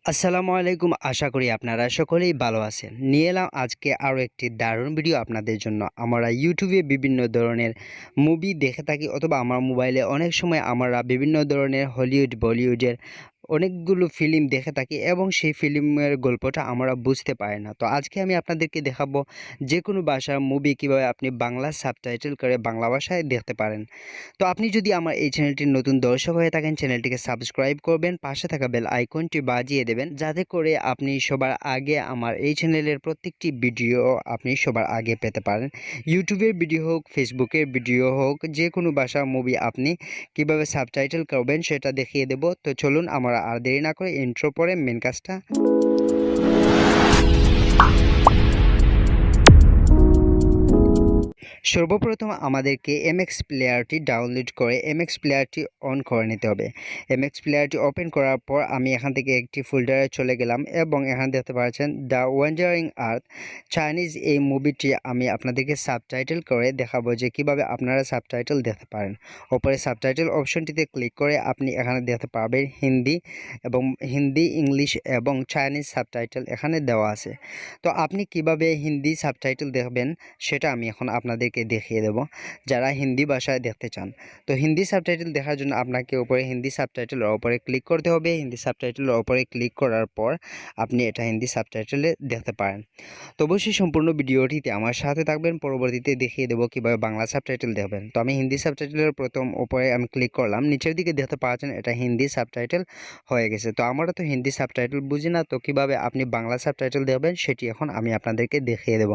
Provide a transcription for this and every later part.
আসসালামু আলাইকুম। আশা করি আপনারা সকলেই ভালো আছেন। নিয়ে এলাম আজকে আরও একটি দারুণ ভিডিও আপনাদের জন্য। আমরা ইউটিউবে বিভিন্ন ধরনের মুভি দেখে থাকি অথবা আমার মোবাইলে অনেক সময় আমরা বিভিন্ন ধরনের হলিউড, বলিউডের অনেকগুলো ফিল্ম দেখে থাকি এবং সেই ফিল্মের গল্পটা আমরা বুঝতে পারি না। তো আজকে আমি আপনাদেরকে দেখাবো যে কোনো ভাষার মুভি কীভাবে আপনি বাংলা সাবটাইটেল করে বাংলা ভাষায় দেখতে পারেন। তো আপনি যদি আমার এই চ্যানেলটির নতুন দর্শক হয়ে থাকেন, চ্যানেলটিকে সাবস্ক্রাইব করবেন, পাশে থাকা বেল আইকনটি বাজিয়ে দেবেন, যাতে করে আপনি সবার আগে আমার এই চ্যানেলের প্রত্যেকটি ভিডিও আপনি সবার আগে পেতে পারেন। ইউটিউবের ভিডিও হোক, ফেসবুকের ভিডিও হোক, যে কোনো ভাষার মুভি আপনি কিভাবে সাবটাইটেল করবেন সেটা দেখিয়ে দেব। তো চলুন আমরা আর দেরি না করে ইন্ট্রো পরে মেন কাজটা সর্বপ্রথম আমাদেরকে এমএক্স প্লেয়ারটি ডাউনলোড করে এমএক্স প্লেয়ারটি অন করে নিতে হবে। এমএক্স প্লেয়ারটি ওপেন করার পর আমি এখান থেকে একটি ফোল্ডারে চলে গেলাম এবং এখানে দেখতে পাচ্ছেন দ্য ওয়ান্ডারিং আর্থ চাইনিজ। এই মুভিটি আমি আপনাদেরকে সাবটাইটেল করে দেখাবো যে কিভাবে আপনারা সাবটাইটেল দেখতে পারেন। ওপরে সাবটাইটেল অপশনটিতে ক্লিক করে আপনি এখানে দেখতে পাবেন হিন্দি, ইংলিশ এবং চাইনিজ সাবটাইটেল এখানে দেওয়া আছে। তো আপনি কিভাবে হিন্দি সাবটাইটেল দেখবেন সেটা আমি এখন আপনাদেরকে দেখিয়ে দেব, যারা হিন্দি ভাষায় দেখতে চান। তো হিন্দি সাবটাইটেল দেখার জন্য আপনাকে উপরে হিন্দি সাবটাইটেলের উপরে ক্লিক করতে হবে। হিন্দি সাবটাইটেলের উপরে ক্লিক করার পর আপনি এটা হিন্দি সাবটাইটেলে দেখতে পারেন। তো অবশ্যই সম্পূর্ণ ভিডিওটিতে আমার সাথে থাকবেন, পরবর্তীতে দেখিয়ে দেবো কীভাবে বাংলা সাবটাইটেল দেখবেন। তো আমি হিন্দি সাবটাইটেলের প্রথম উপরে আমি ক্লিক করলাম, নিচের দিকে দেখতে পাচ্ছেন এটা হিন্দি সাবটাইটেল হয়ে গেছে। তো আমরা তো হিন্দি সাবটাইটেল বুঝি না, তো কীভাবে আপনি বাংলা সাবটাইটেল দেখবেন সেটি এখন আমি আপনাদেরকে দেখিয়ে দেব।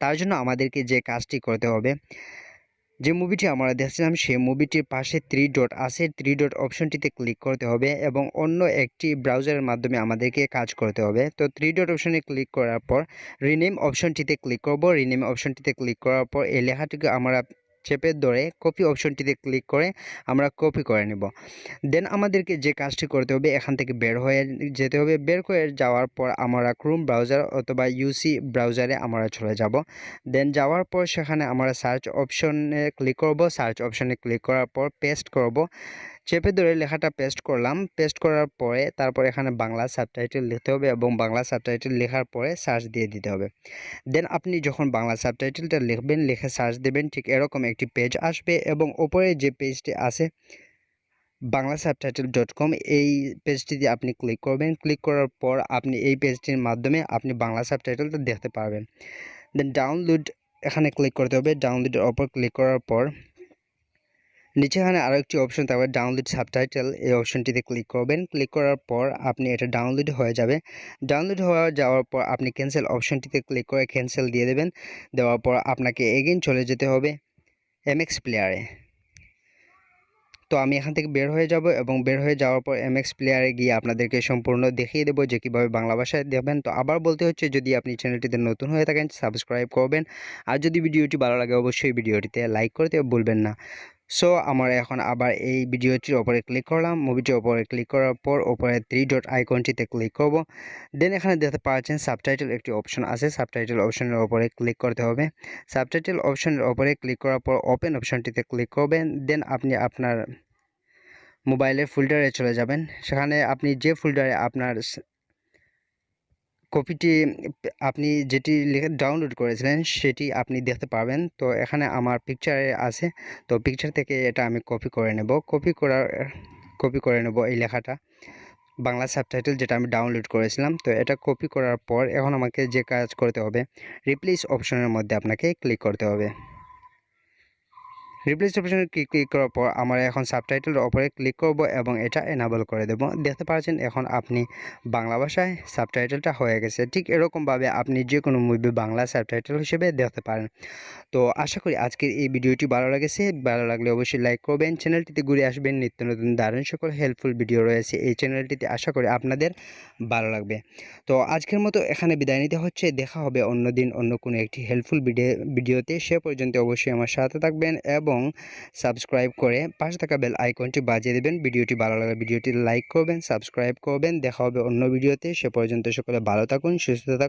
তার জন্য আমাদেরকে যে কাজটি করতে হবে, যে মুভিটি আমরা দেখছিলাম সেই মুভিটির পাশে 3 ডট আছে, 3 ডট অপশনটিতে ক্লিক করতে হবে এবং অন্য একটি ব্রাউজারের মাধ্যমে আমাদেরকে কাজ করতে হবে। তো 3 ডট অপশনে ক্লিক করার পর রিনেম অপশনটিতে ক্লিক করব। রিনেম অপশনটিতে ক্লিক করার পর এই লেখাটিকে আমরা চেপে ধরে কপি অপশনটিতে ক্লিক করে আমরা কপি করে নেব। দেন আমাদেরকে যে কাজটি করতে হবে, এখান থেকে বের হয়ে যেতে হবে। বের হয়ে যাওয়ার পর আমরা ক্রোম ব্রাউজার অথবা ইউসি ব্রাউজারে আমরা চলে যাব। দেন যাওয়ার পর সেখানে আমরা সার্চ অপশনে ক্লিক করব। সার্চ অপশনে ক্লিক করার পর পেস্ট করব। চেপে ধরে লেখাটা পেস্ট করলাম। পেস্ট করার পরে তারপর এখানে বাংলা সাবটাইটেল লিখতে হবে এবং বাংলা সাবটাইটেল লেখার পরে সার্চ দিয়ে দিতে হবে। দেন আপনি যখন বাংলা সাবটাইটেলটা লিখবেন, লিখে সার্চ দেবেন, ঠিক এরকম একটি পেজ আসবে এবং ওপরে যে পেজটি আছে banglasubtitle.com, এই পেজটিতে আপনি ক্লিক করবেন। ক্লিক করার পর আপনি এই পেজটির মাধ্যমে আপনি বাংলা সাবটাইটেলটা দেখতে পারবেন। দেন ডাউনলোড এখানে ক্লিক করতে হবে। ডাউনলোডের ওপর ক্লিক করার পর নিচে এখানে আরও একটি অপশন থাকবে ডাউনলোড সাবটাইটেল, এই অপশনটিতে ক্লিক করবেন। ক্লিক করার পর আপনি এটা ডাউনলোড হয়ে যাবে। ডাউনলোড হয়ে যাওয়ার পর আপনি ক্যান্সেল অপশনটিতে ক্লিক করে ক্যান্সেল দিয়ে দেবেন। দেওয়ার পর আপনাকে এগেইন চলে যেতে হবে এমএক্স প্লেয়ারে। তো আমি এখান থেকে বের হয়ে যাব এবং বের হয়ে যাওয়ার পর এমএক্স প্লেয়ারে গিয়ে আপনাদেরকে সম্পূর্ণ দেখিয়ে দেবো যে কীভাবে বাংলা ভাষায় দেখবেন। তো আবার বলতে হচ্ছে, যদি আপনি চ্যানেলটিতে নতুন হয়ে থাকেন সাবস্ক্রাইব করবেন, আর যদি ভিডিওটি ভালো লাগে অবশ্যই ভিডিওটিতে লাইক করতে ভুলবেন না। সো আমরা এখন আবার এই ভিডিওটির ওপরে ক্লিক করলাম। মুভিটির ওপরে ক্লিক করার পর ওপরে 3 ডট আইকনটিতে ক্লিক করব। দেন এখানে দেখতে পাচ্ছেন সাবটাইটেল একটি অপশন আছে, সাবটাইটেল অপশনের ওপরে ক্লিক করতে হবে। সাবটাইটেল অপশনের ওপরে ক্লিক করার পর ওপেন অপশনটিতে ক্লিক করবেন। দেন আপনি আপনার মোবাইলের ফোল্ডারে চলে যাবেন। সেখানে আপনি যে ফোল্ডারে আপনার কপিটি আপনি যেটি লিখে ডাউনলোড করেছিলেন সেটি আপনি দেখতে পাবেন। তো এখানে আমার পিকচারে আছে, তো পিকচার থেকে এটা আমি কপি করে নেব এই লেখাটা, বাংলা সাবটাইটেল যেটা আমি ডাউনলোড করেছিলাম। তো এটা কপি করার পর এখন আমাকে যে কাজ করতে হবে, রিপ্লেস অপশনের মধ্যে আপনাকে ক্লিক করতে হবে। রিপ্লেস অপশনে ক্লিক করার পর আমরা এখন সাবটাইটেলের ওপরে ক্লিক করব এবং এটা এনাবল করে দেব। দেখতে পাচ্ছেন এখন আপনি বাংলা ভাষায় সাবটাইটেলটা হয়ে গেছে। ঠিক এরকমভাবে আপনি যে কোনো মুভি বাংলা সাবটাইটেল হিসেবে দেখতে পারেন। তো আশা করি আজকের এই ভিডিওটি ভালো লেগেছে। ভালো লাগলে অবশ্যই লাইক করবেন, চ্যানেলটিতে ঘুরে আসবেন, নিত্য নতুন দারুণ সকল হেল্পফুল ভিডিও রয়েছে এই চ্যানেলটিতে, আশা করি আপনাদের ভালো লাগবে। তো আজকের মতো এখানে বিদায় নিতে হচ্ছে। দেখা হবে অন্য দিন অন্য কোনো একটি হেল্পফুল ভিডিওতে। সে পর্যন্ত অবশ্যই আমার সাথে থাকবেন এবং সাবস্ক্রাইব করে পাশে থাকা বেল আইকনটি বাজিয়ে দেবেন। ভিডিওটি ভালো লাগলে ভিডিওটি লাইক করবেন, সাবস্ক্রাইব করবেন। দেখা হবে অন্য ভিডিওতে। সে পর্যন্ত সকলে ভালো থাকুন, সুস্থ থাকুন।